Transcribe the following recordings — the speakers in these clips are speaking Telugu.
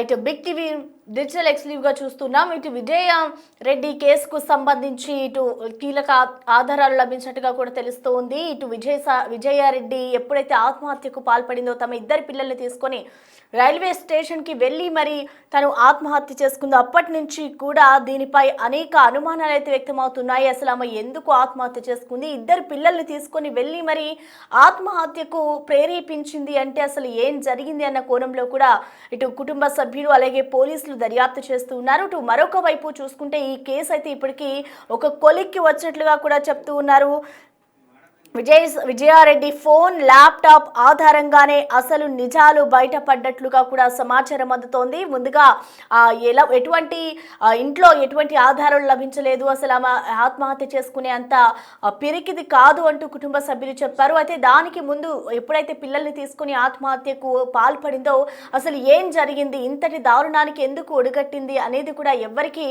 Right big TV digital exclusive గా చూస్తున్నాం. ఇటు విజయ రెడ్డి కేసుకు సంబంధించి ఇటు కీలక ఆధారాలు లభించినట్టుగా కూడా తెలుస్తోంది. ఇటు విజయారెడ్డి ఎప్పుడైతే ఆత్మహత్యకు పాల్పడిందో తమ ఇద్దరు పిల్లల్ని తీసుకొని రైల్వే స్టేషన్ కి వెళ్ళి మరి తను ఆత్మహత్య చేసుకుందో అప్పటి నుంచి కూడా దీనిపై అనేక అనుమానాలు అయితే వ్యక్తమవుతున్నాయి. అసలు ఆమె ఎందుకు ఆత్మహత్య చేసుకుంది, ఇద్దరు పిల్లల్ని తీసుకొని వెళ్ళి మరి ఆత్మహత్యకు ప్రేరేపించింది అంటే అసలు ఏం జరిగింది అన్న కోణంలో కూడా ఇటు కుటుంబ సభ్యులు అలాగే పోలీసులు దర్యాప్తు చేస్తూ ఉన్నారు. ఇటు మరొక వైపు చూసుకుంటే ఈ కేసు అయితే ఇప్పటికీ ఒక కొలిక్కి వచ్చినట్లుగా కూడా చెప్తూ ఉన్నారు. విజయారెడ్డి ఫోన్ ల్యాప్టాప్ ఆధారంగానే అసలు నిజాలు బయటపడ్డట్లుగా కూడా సమాచారం అందుతోంది. ముందుగా ఎటువంటి ఇంట్లో ఎటువంటి ఆధారాలు లభించలేదు, అసలు ఆమె ఆత్మహత్య చేసుకునే అంత పిరికిది కాదు అంటూ కుటుంబ సభ్యులు చెప్పారు. అయితే దానికి ముందు ఎప్పుడైతే పిల్లల్ని తీసుకుని ఆత్మహత్యకు పాల్పడిందో అసలు ఏం జరిగింది, ఇంతటి దారుణానికి ఎందుకు ఒడిగట్టింది అనేది కూడా ఎవ్వరికి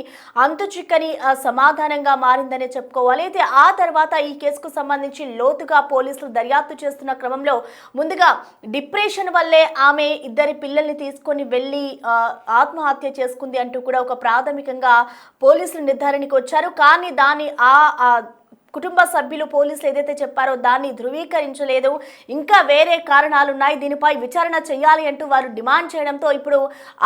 అంతు చిక్కని సమాధానంగా మారిందనే చెప్పుకోవాలి. అయితే ఆ తర్వాత ఈ కేసుకు సంబంధించి లోతుగా పోలీసులు దర్యాప్తు చేస్తున్న క్రమంలో ముందుగా డిప్రెషన్ వల్లే ఆమె ఇద్దరి పిల్లల్ని తీసుకొని వెళ్ళి ఆత్మహత్య చేసుకుంది అంటూ కూడా ఒక ప్రాథమికంగా పోలీసులు నిర్ధారణకు వచ్చారు. కానీ దాని కుటుంబ సభ్యులు పోలీసులు ఏదైతే చెప్పారో దాన్ని ధృవీకరించలేదు. ఇంకా వేరే కారణాలు ఉన్నాయి, దీనిపై విచారణ చేయాలి అంటూ వారు డిమాండ్ చేయడంతో ఇప్పుడు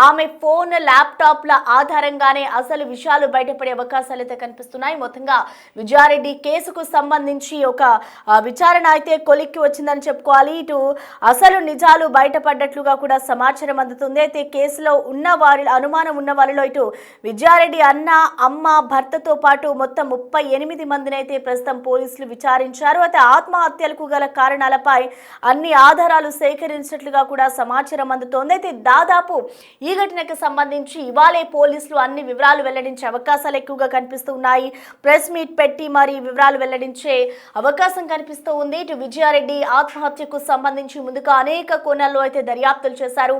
ఆమె ఫోన్ ల్యాప్టాప్ల ఆధారంగానే అసలు విషయాలు బయటపడే అవకాశాలు అయితే కనిపిస్తున్నాయి. మొత్తంగా విజయారెడ్డి కేసుకు సంబంధించి ఒక విచారణ అయితే కొలిక్కి వచ్చిందని చెప్పుకోవాలి. ఇటు అసలు నిజాలు బయటపడ్డట్లుగా కూడా సమాచారం అందుతుంది. అయితే కేసులో ఉన్న వారి అనుమానం ఉన్న వారిలో ఇటు విజయారెడ్డి అన్న, అమ్మ, భర్తతో పాటు మొత్తం 38 మందిని అయితే ప్రస్తుతం పోలీసులు విచారించారు. అయితే ఆత్మహత్యలకు గల కారణాలపై అన్ని ఆధారాలు సేకరించినట్లుగా కూడా సమాచారం అందుతోంది. అయితే దాదాపు ఈ ఘటనకు సంబంధించి ఇవాళే పోలీసులు అన్ని వివరాలు వెల్లడించే అవకాశాలు ఎక్కువగా కనిపిస్తూ ఉన్నాయి. ప్రెస్ మీట్ పెట్టి మరి వివరాలు వెల్లడించే అవకాశం కనిపిస్తూ ఉంది. ఇటు విజయారెడ్డి ఆత్మహత్యకు సంబంధించి ముందుగా అనేక కోణాల్లో అయితే దర్యాప్తులు చేశారు.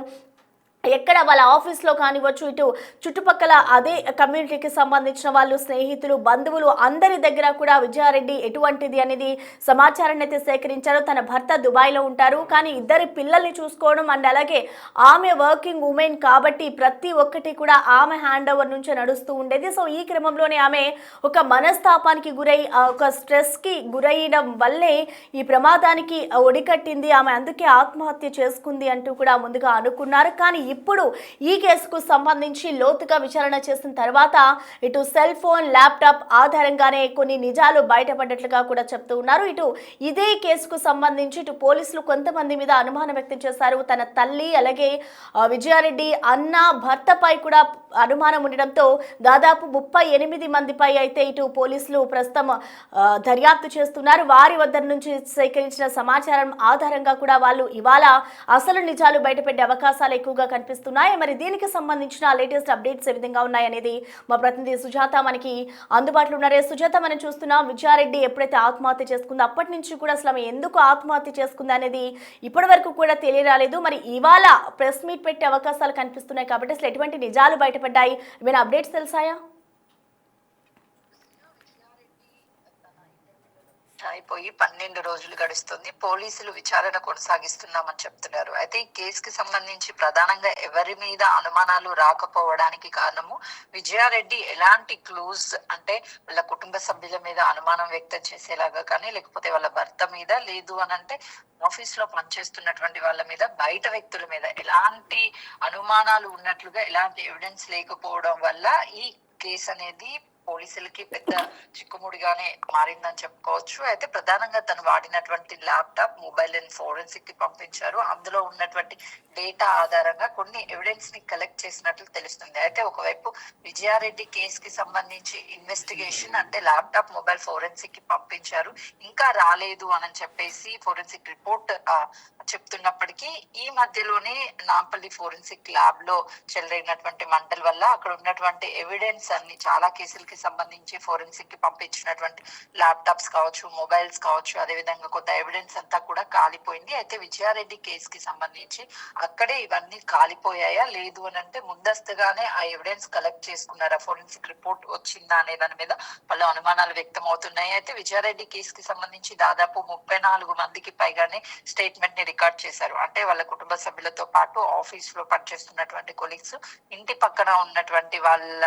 ఎక్కడ వాళ్ళ ఆఫీస్లో కానివచ్చు, ఇటు చుట్టుపక్కల అదే కమ్యూనిటీకి సంబంధించిన వాళ్ళు, స్నేహితులు, బంధువులు అందరి దగ్గర కూడా విజయారెడ్డి ఎటువంటిది అనేది సమాచారాన్ని అయితే సేకరించారు. తన భర్త దుబాయ్లో ఉంటారు, కానీ ఇద్దరి పిల్లల్ని చూసుకోవడం అండ్ అలాగే ఆమె వర్కింగ్ ఉమెన్ కాబట్టి ప్రతి ఒక్కటి కూడా ఆమె హ్యాండ్ ఓవర్ నుంచే నడుస్తూ ఉండేది. సో ఈ క్రమంలోనే ఆమె ఒక మనస్తాపానికి గురై ఒక స్ట్రెస్కి గురయ్యడం వల్లే ఈ ప్రమాదానికి ఒడికట్టింది, ఆమె అందుకే ఆత్మహత్య చేసుకుంది అంటూ కూడా ముందుగా అనుకున్నారు. కానీ ఇప్పుడు ఈ కేసుకు సంబంధించి లోతుగా విచారణ చేసిన తర్వాత ఇటు సెల్ ఫోన్, ల్యాప్టాప్ ఆధారంగానే కొన్ని నిజాలు బయటపడ్డట్లుగా కూడా చెప్తూ ఉన్నారు. ఇటు ఇదే కేసుకు సంబంధించి ఇటు పోలీసులు కొంతమంది మీద అనుమానం వ్యక్తం చేశారు. తన తల్లి అలాగే విజయారెడ్డి అన్న, భర్తపై కూడా అనుమానం ఉండడంతో దాదాపు 38 మందిపై అయితే ఇటు పోలీసులు ప్రస్తుతం దర్యాప్తు చేస్తున్నారు. వారి వద్ద నుంచి సేకరించిన సమాచారం ఆధారంగా కూడా వాళ్ళు ఇవాళ అసలు నిజాలు బయటపడే అవకాశాలు ఎక్కువగా కనిపిస్తున్నాయి. మరి దీనికి సంబంధించిన లేటెస్ట్ అప్డేట్స్ ఏ విధంగా ఉన్నాయనేది మా ప్రతినిధి సుజాత మనకి అందుబాటులో ఉన్నారే. సుజాత, మనం చూస్తున్నాం విజయారెడ్డి ఎప్పుడైతే ఆత్మహత్య చేసుకుందో అప్పటి నుంచి కూడా అసలు ఆమె ఎందుకు ఆత్మహత్య చేసుకుంది అనేది ఇప్పటి వరకు కూడా తెలియరాలేదు. మరి ఇవాళ ప్రెస్ మీట్ పెట్టే అవకాశాలు కనిపిస్తున్నాయి కాబట్టి అసలు ఎటువంటి నిజాలు బయటపడ్డాయి, ఏమైనా అప్డేట్స్ తెలిసాయా? అయిపోయి 12 రోజులు గడుస్తుంది. పోలీసులు విచారణ కొనసాగిస్తున్నామని చెప్తున్నారు. అయితే ఈ కేసుకి సంబంధించి ప్రధానంగా ఎవరి మీద అనుమానాలు రాకపోవడానికి కారణము విజయారెడ్డి ఎలాంటి క్లూస్ అంటే వాళ్ళ కుటుంబ సభ్యుల మీద అనుమానం వ్యక్తం చేసేలాగా కానీ, లేకపోతే వాళ్ళ భర్త మీద, లేదు అని అంటే ఆఫీస్ లో పనిచేస్తున్నటువంటి వాళ్ళ మీద, బయట వ్యక్తుల మీద ఎలాంటి అనుమానాలు ఉన్నట్లుగా ఎలాంటి ఎవిడెన్స్ లేకపోవడం వల్ల ఈ కేసు అనేది పోలీసులకి పెద్ద చిక్కుముడిగానే మారిందని చెప్పుకోవచ్చు. అయితే ప్రధానంగా తను వాడినటువంటి ల్యాప్టాప్, మొబైల్ అండ్ ఫోరెన్సిక్ కి పంపించారు. అందులో ఉన్నటువంటి డేటా ఆధారంగా కొన్ని ఎవిడెన్స్ ని కలెక్ట్ చేసినట్లు తెలుస్తుంది. అయితే ఒకవైపు విజయారెడ్డి కేసు కి సంబంధించి ఇన్వెస్టిగేషన్ అంటే ల్యాప్టాప్, మొబైల్ ఫోరెన్సిక్ కి పంపించారు, ఇంకా రాలేదు అని చెప్పేసి ఫోరెన్సిక్ రిపోర్ట్ చెప్తున్నప్పటికీ ఈ మధ్యలోనే నాంపల్లి ఫోరెన్సిక్ ల్యాబ్ లో చెలరైనటువంటి మంటల వల్ల అక్కడ ఉన్నటువంటి ఎవిడెన్స్ అన్ని చాలా కేసులకి కి సంబంధించి ఫోరెన్సిక్ కి పంపించినటువంటి ల్యాప్టాప్స్ కావచ్చు, మొబైల్స్ కావచ్చు, అదేవిధంగా కొంత ఎవిడెన్స్ అంతా కూడా కాలిపోయింది. అయితే విజయారెడ్డి కేసు కి సంబంధించి అక్కడే ఇవన్నీ కాలిపోయాయా లేదు అని అంటే ముందస్తుగానే ఆ ఎవిడెన్స్ కలెక్ట్ చేసుకున్నారా, ఫోరెన్సిక్ రిపోర్ట్ వచ్చిందా అనే దాని మీద పలు అనుమానాలు వ్యక్తం అవుతున్నాయి. అయితే విజయారెడ్డి కేసు కి సంబంధించి దాదాపు 34 మందికి పైగానే స్టేట్మెంట్ ని రికార్డ్ చేశారు. అంటే వాళ్ళ కుటుంబ సభ్యులతో పాటు ఆఫీస్ లో పనిచేస్తున్నటువంటి కొలీగ్స్, ఇంటి పక్కన ఉన్నటువంటి వాళ్ళ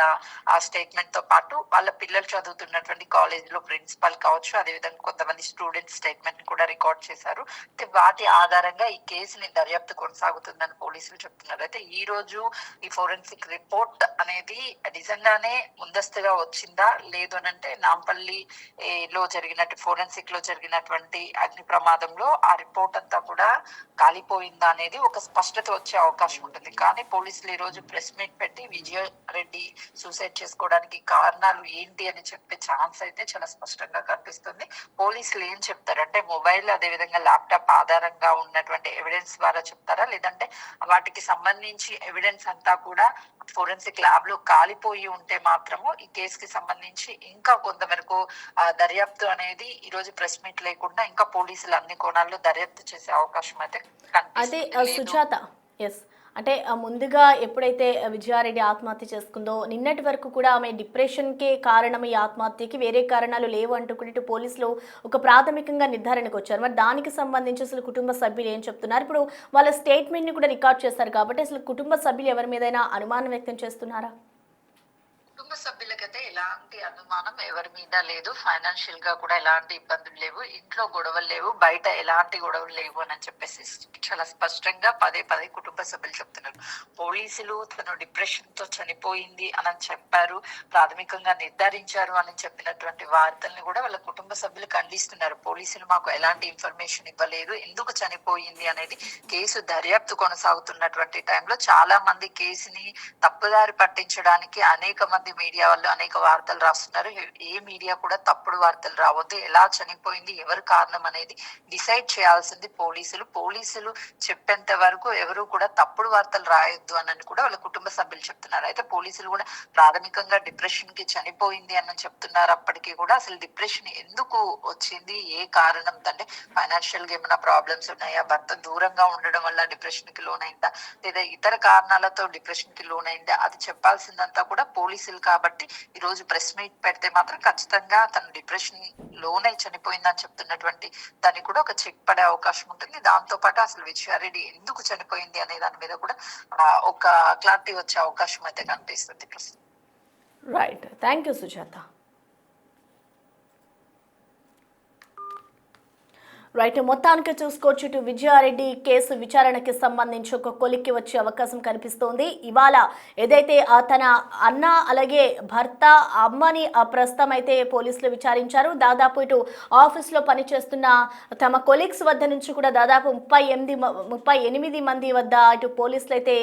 ఆ స్టేట్మెంట్ తో పాటు వాళ్ళ పిల్లలు చదువుతున్నటువంటి కాలేజ్ లో ప్రిన్సిపల్ కావచ్చు, అదేవిధంగా కొంతమంది స్టూడెంట్స్ స్టేట్మెంట్ కూడా రికార్డ్ చేశారు. అయితే వాటి ఆధారంగా ఈ కేసుని దర్యాప్తు కొనసాగుతుందని పోలీసులు చెప్తున్నారు. అయితే ఈ రోజు ఈ ఫోరెన్సిక్ రిపోర్ట్ అనేది నిజంగానే ముందస్తుగా వచ్చిందా లేదు అని అంటే నాంపల్లి లో జరిగినట్టు ఫోరెన్సిక్ లో జరిగినటువంటి అగ్ని ప్రమాదంలో ఆ రిపోర్ట్ అంతా కూడా కాలిపోయిందా అనేది ఒక స్పష్టత వచ్చే అవకాశం ఉంటుంది. కానీ పోలీసులు ఈ రోజు ప్రెస్ మీట్ పెట్టి విజయారెడ్డి సూసైడ్ చేసుకోవడానికి కారణాలు ఏంటి అని చెప్పే ఛాన్స్ అయితే చాలా స్పష్టంగా కనిపిస్తుంది. పోలీసులు ఏం చెప్తారంటే మొబైల్ అదేవిధంగా ల్యాప్టాప్ ఆధారంగా ఉన్నటువంటి ఎవిడెన్స్ ద్వారా చెప్తారా, లేదంటే వాటికి సంబంధించి ఎవిడెన్స్ అంతా కూడా ఫోరెన్సిక్ ల్యాబ్ లో కాలిపోయి ఉంటే మాత్రము ఈ కేసుకి సంబంధించి ఇంకా కొంతవరకు దర్యాప్తు అనేది ఈ రోజు ప్రెస్ మీట్ లేకుండా ఇంకా పోలీసులు అన్ని కోణాల్లో దర్యాప్తు చేసే అవకాశం అయితే అదే కనిపిస్తుంది. సుజాత, ఎస్, అంటే ముందుగా ఎప్పుడైతే విజయారెడ్డి ఆత్మహత్య చేసుకుందో నిన్నటి వరకు కూడా ఆమె డిప్రెషన్కే కారణం ఈ ఆత్మహత్యకి, వేరే కారణాలు లేవు అంటూ కూడా ఇటు పోలీసులు ఒక ప్రాథమికంగా నిర్ధారణకు వచ్చారు. మరి దానికి సంబంధించి అసలు కుటుంబ సభ్యులు ఏం చెప్తున్నారు? ఇప్పుడు వాళ్ళ స్టేట్మెంట్ని కూడా రికార్డ్ చేస్తారు కాబట్టి అసలు కుటుంబ సభ్యులు ఎవరి మీదైనా అనుమానం వ్యక్తం చేస్తున్నారా? కుటుంబ సభ్యులకైతే ఎలాంటి అనుమానం ఎవరి మీద లేదు. ఫైనాన్షియల్ గా కూడా ఎలాంటి ఇబ్బందులు లేవు, ఇంట్లో గొడవలు లేవు, బయట ఎలాంటి గొడవలు లేవు అని చెప్పేసి చాలా స్పష్టంగా పదే పదే కుటుంబ సభ్యులు చెప్తున్నారు. పోలీసులు తను డిప్రెషన్ తో చనిపోయింది అని చెప్పారు, ప్రాథమికంగా నిర్ధారించారు అని చెప్పినటువంటి వార్తల్ని కూడా వాళ్ళ కుటుంబ సభ్యులు ఖండిస్తున్నారు. పోలీసులు మాకు ఎలాంటి ఇన్ఫర్మేషన్ ఇవ్వలేదు, ఎందుకు చనిపోయింది అనేది కేసు దర్యాప్తు కొనసాగుతున్నటువంటి టైంలో చాలా మంది కేసుని తప్పుదారి పట్టించడానికి అనేక మంది మీడియా వాళ్ళు అనేక వార్తలు రాస్తున్నారు. ఏ మీడియా కూడా తప్పుడు వార్తలు రావద్దు, ఎలా చనిపోయింది ఎవరు కారణం అనేది డిసైడ్ చేయాల్సింది పోలీసులు. పోలీసులు చెప్పేంత వరకు ఎవరు కూడా తప్పుడు వార్తలు రాయొద్దు అని కూడా వాళ్ళ కుటుంబ సభ్యులు చెప్తున్నారు. అయితే పోలీసులు కూడా ప్రాథమికంగా డిప్రెషన్ కి చనిపోయింది అని చెప్తున్నారు. అప్పటికీ కూడా అసలు డిప్రెషన్ ఎందుకు వచ్చింది, ఏ కారణం అంటే ఫైనాన్షియల్ గా ఏమైనా ప్రాబ్లమ్స్ ఉన్నాయా, భర్త దూరంగా ఉండడం వల్ల డిప్రెషన్ కి లోనైందా, లేదా ఇతర కారణాలతో డిప్రెషన్ కి లోనైందా, అది చెప్పాల్సిందంతా కూడా పోలీసులు. కాబట్టి ఈ రోజు ప్రెస్ మీట్ పెడితే మాత్రం ఖచ్చితంగా తను డిప్రెషన్ లోనే చనిపోయిందని చెప్తున్నటువంటి దానికి కూడా ఒక చెక్ పడే అవకాశం ఉంటుంది. దాంతో పాటు అసలు విజయారెడ్డి ఎందుకు చనిపోయింది అనే దాని మీద కూడా ఒక క్లారిటీ వచ్చే అవకాశం అయితే కనిపిస్తుంది. Right, thank you Sujatha. Right, మొత్తానికి చూసుకోవచ్చు ఇటు విజయారెడ్డి కేసు విచారణకి సంబంధించి ఒక కొలిక్కి వచ్చే అవకాశం కనిపిస్తోంది. ఇవాళ ఏదైతే తన అన్న అలాగే భర్త అమ్మని ప్రస్తుతం అయితే పోలీసులు విచారించారు. దాదాపు ఇటు ఆఫీస్లో పనిచేస్తున్న తమ కొలీగ్స్ వద్ద నుంచి కూడా దాదాపు 38 మంది వద్ద ఇటు పోలీసులు అయితే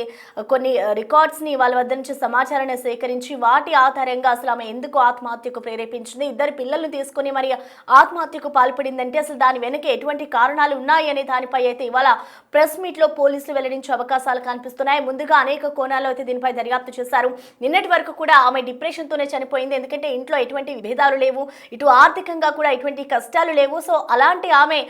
కొన్ని రికార్డ్స్ని వాళ్ళ వద్ద నుంచి సమాచారాన్ని సేకరించి వాటి ఆధారంగా అసలు ఆమె ఎందుకు ఆత్మహత్యకు ప్రేరేపించింది, ఇద్దరు పిల్లల్ని తీసుకుని మరి ఆత్మహత్యకు పాల్పడిందంటే అసలు దాని వెనక ఎటువంటి కారణాలు ఉన్నాయి అనే దానిపై అయితే ఇవాళ ప్రెస్ మీట్ లో పోలీసులు వెల్లడించే అవకాశాలు కనిపిస్తున్నాయి. ముందుగా అనేక కోణాల్లో అయితే దీనిపై దర్యాప్తు చేశారు. నిన్నటి వరకు కూడా ఆమె డిప్రెషన్ తోనే చనిపోయింది, ఎందుకంటే ఇంట్లో ఎటువంటి భేదాలు లేవు, ఇటు ఆర్థికంగా కూడా ఎటువంటి కష్టాలు లేవు. సో అలాంటి ఆమె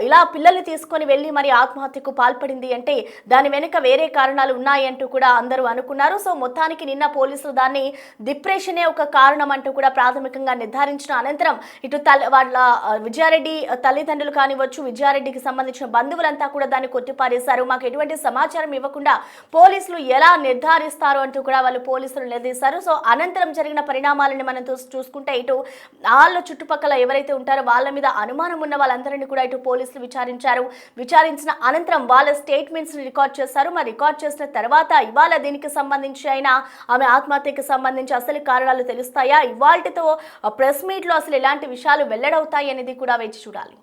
ఇలా పిల్లల్ని తీసుకొని వెళ్ళి మరి ఆత్మహత్యకు పాల్పడింది అంటే దాని వెనుక వేరే కారణాలు ఉన్నాయి అంటూ కూడా అందరూ అనుకున్నారు. సో మొత్తానికి నిన్న పోలీసులు దాన్ని డిప్రెషనే ఒక కారణం అంటూ కూడా ప్రాథమికంగా నిర్ధారించిన అనంతరం ఇటు వాళ్ళ విజయారెడ్డి తల్లిదండ్రులు కానివచ్చు, విజయారెడ్డికి సంబంధించిన బంధువులంతా కూడా దాన్ని కొట్టిపారేశారు. మాకు ఎటువంటి సమాచారం ఇవ్వకుండా పోలీసులు ఎలా నిర్ధారిస్తారు అంటూ కూడా వాళ్ళు పోలీసులు నిలదీశారు. సో అనంతరం జరిగిన పరిణామాలను మనం చూసుకుంటే ఇటు వాళ్ళ చుట్టుపక్కల ఎవరైతే ఉంటారో వాళ్ళ మీద అనుమానం ఉన్న వాళ్ళందరినీ కూడా ఇటు పోలీసులు విచారించారు. విచారించిన అనంతరం వాళ్ళ స్టేట్మెంట్స్ రికార్డ్ చేశారు. మరి రికార్డ్ చేసిన తర్వాత ఇవాళ దీనికి సంబంధించి అయినా ఆమె ఆత్మహత్యకు సంబంధించి అసలు కారణాలు తెలుస్తాయా, ఇవాల్టితో ప్రెస్ మీట్ లో అసలు ఎలాంటి విషయాలు వెల్లడవుతాయి అనేది కూడా వేచి చూడాలి.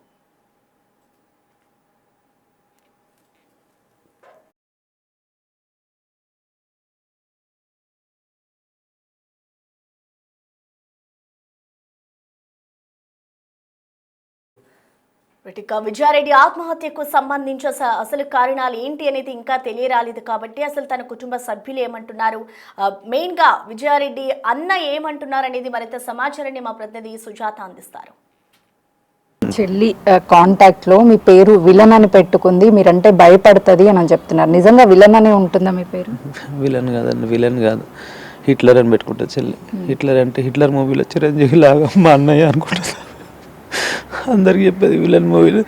ఇక విజయారెడ్డి ఆత్మహత్యకు సంబంధించి అసలు కారణాలు ఏంటి అనేది ఇంకా తెలియరాలేదు కాబట్టి అసలు తన కుటుంబ సభ్యులు ఏమంటున్నారు, మెయిన్ గా విజయారెడ్డి అన్న ఏమంటున్నారు అనేది మరింత సమాచారాన్ని మా ప్రతినిధి సుజాత అందిస్తారు. చెల్లి కాంటాక్ట్ లో మీ పేరు విలన్ అని పెట్టుకుంది, మీరంటే భయపడుతుంది అని చెప్తున్నారు. నిజంగా విలన్ అనే ఉంటుందా మీ పేరు? విలన్ కాదండి, విలన్ కాదు, హిట్లర్ అని పెట్టుకుంటా చెల్లి. హిట్లర్ అంటే హిట్లర్ మూవీలో చిరంజీవి లాగా మా అన్నయ్య అనుకుంటున్నా. అందరికి చెప్పేది విలన్ మూవీలో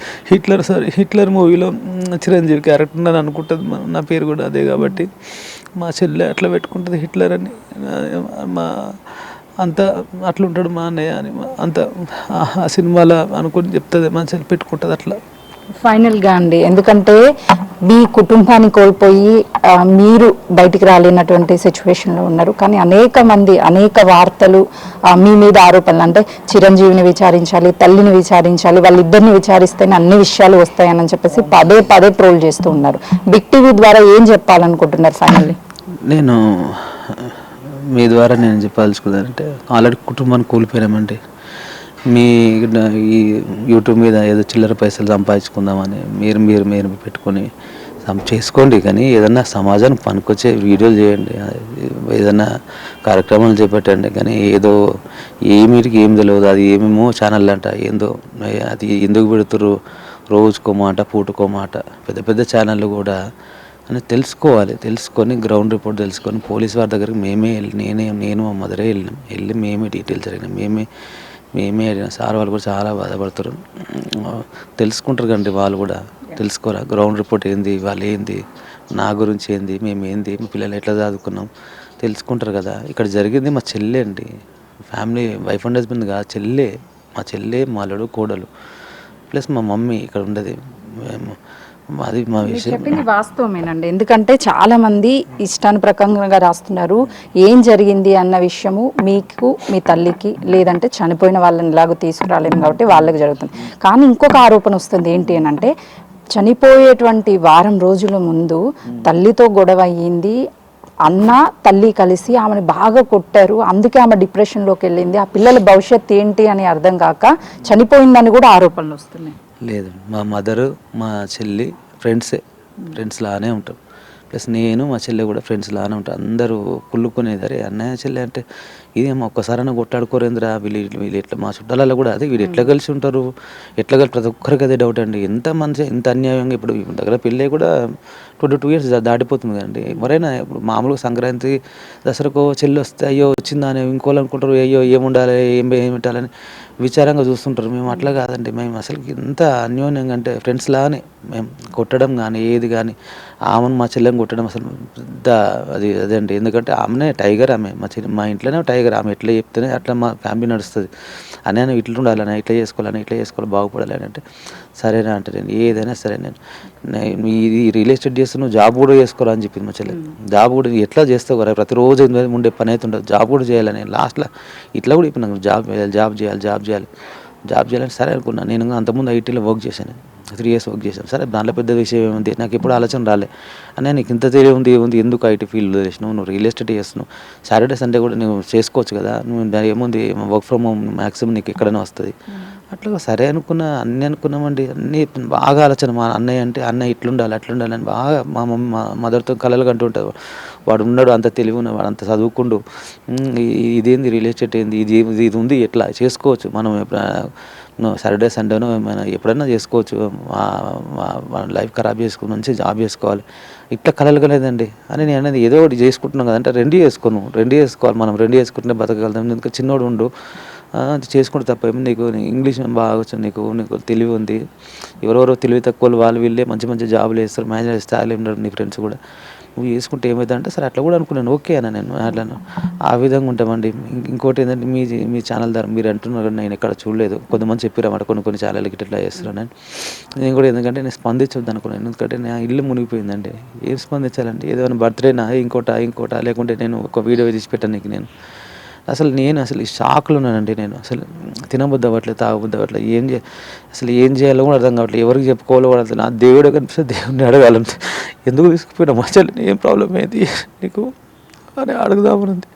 హిట్లర్ మూవీలో చిరంజీవి క్యారెక్టర్ అని అనుకుంటుంది. నా పేరు కూడా అదే కాబట్టి మా చెల్లె అట్లా పెట్టుకుంటుంది హిట్లర్ అని. మా అంత అట్లుంటాడు మా అన్నయ్య అని అంత ఆ సినిమాలో అనుకుని చెప్తుంది, మా చెల్లి పెట్టుకుంటుంది అట్లా. ఫైనల్గా అండి, ఎందుకంటే మీ కుటుంబాన్ని కోల్పోయి మీరు బయటికి రాలేనటువంటి సిచ్యువేషన్లో ఉన్నారు, కానీ అనేక వార్తలు మీ మీద ఆరోపణలు, అంటే చిరంజీవిని విచారించాలి, తల్లిని విచారించాలి, వాళ్ళిద్దరిని విచారిస్తేనే అన్ని విషయాలు వస్తాయని చెప్పేసి పదే ట్రోల్ చేస్తూ ఉన్నారు. బిగ్ టీవీ ద్వారా ఏం చెప్పాలనుకుంటున్నారు ఫైనల్లీ? నేను మీ ద్వారా నేను చెప్పాల్సుకున్నానంటే, ఆల్రెడీ కుటుంబాన్ని కోల్పోయినామంటే మీ ఈ యూట్యూబ్ మీద ఏదో చిల్లర పైసలు సంపాదించుకుందామని మీరు పెట్టుకొని చేసుకోండి, కానీ ఏదన్నా సమాజానికి పనికొచ్చే వీడియోలు చేయండి, ఏదన్నా కార్యక్రమాలు చేపట్టండి. కానీ ఏదో ఏమిటికి ఏం తెలియదు, అది ఏమేమో ఛానల్ అంట, ఏందో అది ఎందుకు పెడుతురు, రోజుకో మాట పూటకో మాట, పెద్ద ఛానళ్ళు కూడా అని తెలుసుకొని గ్రౌండ్ రిపోర్ట్ తెలుసుకొని పోలీస్ వారి దగ్గరికి మేమే నేను మా మదరే వెళ్ళి మేమే డీటెయిల్స్ అడిగినాం, మేమే అడిగిన సార్ వాళ్ళు కూడా చాలా బాధపడతారు. తెలుసుకుంటారు కండి వాళ్ళు కూడా, తెలుసుకోరా గ్రౌండ్ రిపోర్ట్ ఏంది, వాళ్ళు ఏంది, నా గురించి ఏంది, మేము ఏంది, మా పిల్లలు ఎట్లా చదువుకున్నాం తెలుసుకుంటారు కదా. ఇక్కడ జరిగింది మా చెల్లె అండి, ఫ్యామిలీ వైఫ్ అండ్ హస్బెండ్ కాదు, మా చెల్లె మా అల్లుడు కోడలు ప్లస్ మా మమ్మీ ఇక్కడ ఉండదు. అది మా విషయం. చెప్పింది వాస్తవమేనండి, ఎందుకంటే చాలా మంది ఇష్టానుప్రకంగా రాస్తున్నారు. ఏం జరిగింది అన్న విషయము మీకు, మీ తల్లికి, లేదంటే చనిపోయిన వాళ్ళని ఇలాగో తీసుకురాలేము కాబట్టి వాళ్ళకి జరుగుతుంది. కానీ ఇంకొక ఆరోపణ వస్తుంది, ఏంటి అని అంటే చనిపోయేటువంటి వారం రోజుల ముందు తల్లితో గొడవ అయ్యింది, అన్న తల్లి కలిసి ఆమెను బాగా కొట్టారు, అందుకే ఆమె డిప్రెషన్లోకి వెళ్ళింది, ఆ పిల్లల భవిష్యత్తు ఏంటి అని అర్థం కాక చనిపోయిందని కూడా ఆరోపణలు వస్తున్నాయి. లేదు, మా మదరు మా చెల్లి ఫ్రెండ్స్ లానే ఉంటాం, ప్లస్ నేను మా చెల్లె కూడా ఫ్రెండ్స్ లానే ఉంటాం. అందరూ కుళ్ళుకునేది, అరే అన్నయ్య చెల్లె అంటే ఇదేమో ఒక్కసారైనా కొట్లాడుకోరేంద్రా వీళ్ళు ఎట్లా, మా చుట్టాలలో కూడా అదే వీళ్ళు ఎట్లా కలిసి ఉంటారు, ప్రతి ఒక్కరికి అదే డౌట్ అండి. ఎంత అన్యాయంగా ఇప్పుడు దగ్గర పెళ్ళి కూడా 22 years దాటిపోతుంది కదండి. ఎవరైనా ఇప్పుడు మామూలుగా సంక్రాంతి దసరాకు చెల్లి వస్తే అయ్యో వచ్చిందా అని ఇంకోళ్ళు అనుకుంటారు, అయ్యో ఏముండాలి ఏం పెట్టాలని విచారంగా చూస్తుంటారు. మేము అట్లా కాదండి, మేము అసలు ఎంత అన్యోన్యంగా అంటే ఫ్రెండ్స్ లాగానే మేము కొట్టడం కానీ ఏది కానీ, ఆమెను మా చెల్లెని కొట్టడం అసలు అదే అండి. ఎందుకంటే ఆమెనే టైగర్, ఆమె మా ఇంట్లోనే టైగర్, ఆమె ఎట్లా చెప్తేనే అట్లా మా ఫ్యామిలీ నడుస్తుంది. అని ఇట్లా ఉండాలని, ఇట్లా చేసుకోవాలి బాగుపడాలి అని అంటే సరేనా అంటే నేను ఏదైనా సరే నేను ఇది రియల్ ఎస్టేట్ చేస్తున్నావు, జాబ్ కూడా చేసుకోరా అని చెప్పింది మా చెల్లె. జాబ్ కూడా ఎట్లా చేస్తావు కదా, ప్రతిరోజు ఉండే పని అయితే ఉంటుంది, జాబ్ కూడా చేయాలని లాస్ట్లో ఇట్లా కూడా చెప్పినాను, జాబ్ చేయాలని సరే అనుకున్నాను. నేను అంతకుముందు ఐటీలో వర్క్ చేశాను, 3 years వర్క్ చేశాను. సరే దాంట్లో పెద్ద విషయం ఏముంది, నాకు ఎప్పుడు ఆలోచన రాలే అని, నీకు ఇంత తెలియ ఉంది ఎందుకు ఐటీ ఫీల్డ్లో చేసినావు, నువ్వు రియల్ ఎస్టేట్ చేస్తున్నావు, సాటర్డే సండే కూడా నువ్వు చేసుకోవచ్చు కదా, నువ్వు ఏముంది వర్క్ ఫ్రమ్ హోమ్ మ్యాక్సిమం నీకు ఎక్కడైనా వస్తుంది. అట్లా సరే అనుకున్నామండి. అన్నీ బాగా ఆలోచన, మా అన్నయ్య ఇట్లుండాలి అట్లుండాలని బాగా మా మదర్తో కలలు కంటూ ఉంటుంది. వాడు ఉన్నాడు, అంత తెలివి ఉన్నాడు, వాడు అంత చదువుకుండు, ఇదేంది రియల్ ఎస్టేట్ ఏంది, ఇది ఉంది, ఎట్లా చేసుకోవచ్చు మనం, సాటర్డే సండేనో ఏమైనా ఎప్పుడైనా చేసుకోవచ్చు, లైఫ్ ఖరాబ్ చేసుకుని మంచి జాబ్ చేసుకోవాలి, ఇట్లా కలలు కలేదండి అని నేను అనేది. ఏదో ఒకటి చేసుకుంటున్నాం కదంటే రెండు చేసుకోవాలి, మనం రెండు చేసుకుంటే బతకగలుగుతాం. ఎందుకంటే చిన్నోడు ఉండు, చేసుకుంటే తప్ప నీకు ఇంగ్లీష్ బాగా వచ్చు, నీకు తెలివి ఉంది, ఎవరెవరో తెలివి తక్కువ వాళ్ళు వీళ్ళే మంచి జాబులు వేస్తారు, మేనేజర్ స్థాయిలో ఉన్నారు నీ ఫ్రెండ్స్ కూడా, నువ్వు చేసుకుంటే ఏమవుతుందంటే సరే అట్లా కూడా అనుకున్నాను, ఓకే అన్న నేను అట్లా ఆ విధంగా ఉంటామండి. ఇంకోటి ఏంటంటే మీ ఛానల్ ద్వారా మీరు అంటున్నారు, నేను ఎక్కడ చూడలేదు, కొంతమంది చెప్పారన్నమాట కొన్ని ఛానల్కి ఇట్లా చేస్తున్నాను. నేను కూడా ఎందుకంటే నేను స్పందించొద్దు అనుకున్నాను, ఎందుకంటే నా ఇల్లు మునిగిపోయిందండి. ఏం స్పందించాలండి, ఏదైనా బర్త్డేనా ఇంకోటా లేకుంటే నేను ఒక వీడియో తీసి పెట్టాను నీకు, నేను అసలు ఈ షాక్లో ఉన్నానండి. నేను అసలు తినబుద్ధి అవ్వట్లేదు, తాగబుద్ధి అవ్వట్లేదు, అసలు ఏం చేయాలో కూడా అర్థం కావట్లేదు, ఎవరికి చెప్పుకోవాలో కూడా అర్థం. నా దేవుడే కనిపిస్తే దేవుడిని అడగాలంటే, ఎందుకు తీసుకుపోయినా మా చెల్లిని, ఏం ప్రాబ్లం ఏంది నీకు అని అడుగుదామనుంది.